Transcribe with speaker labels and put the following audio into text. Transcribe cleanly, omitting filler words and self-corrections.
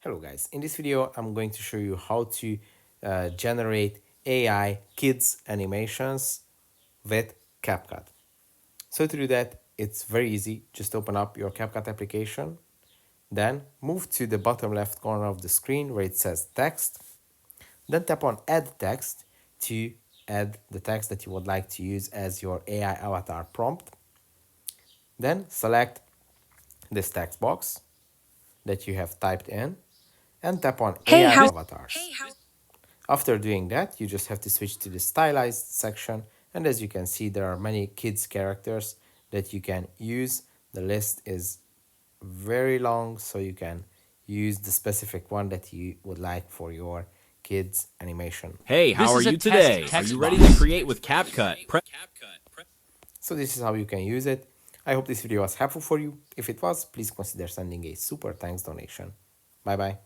Speaker 1: Hello guys, in this video I'm going to show you how to generate AI kids animations with CapCut. So to do that, it's very easy. Just open up your CapCut application, then move to the bottom left corner of the screen where it says text, then tap on add text to add the text that you would like to use as your AI avatar prompt. Then select this text box that you have typed in and tap on
Speaker 2: Hey,
Speaker 1: AI
Speaker 2: how
Speaker 1: avatars. After doing that, you just have to switch to the stylized section. And as you can see, there are many kids characters that you can use. The list is very long, so you can use the specific one that you would like for your kids animation.
Speaker 3: Hey, how
Speaker 2: this
Speaker 3: are
Speaker 2: is a
Speaker 3: you
Speaker 2: test
Speaker 3: today? Are
Speaker 2: text
Speaker 3: you ready
Speaker 2: box.
Speaker 3: to create with CapCut?
Speaker 1: So this is how you can use it. I hope this video was helpful for you. If it was, please consider sending a super thanks donation. Bye bye.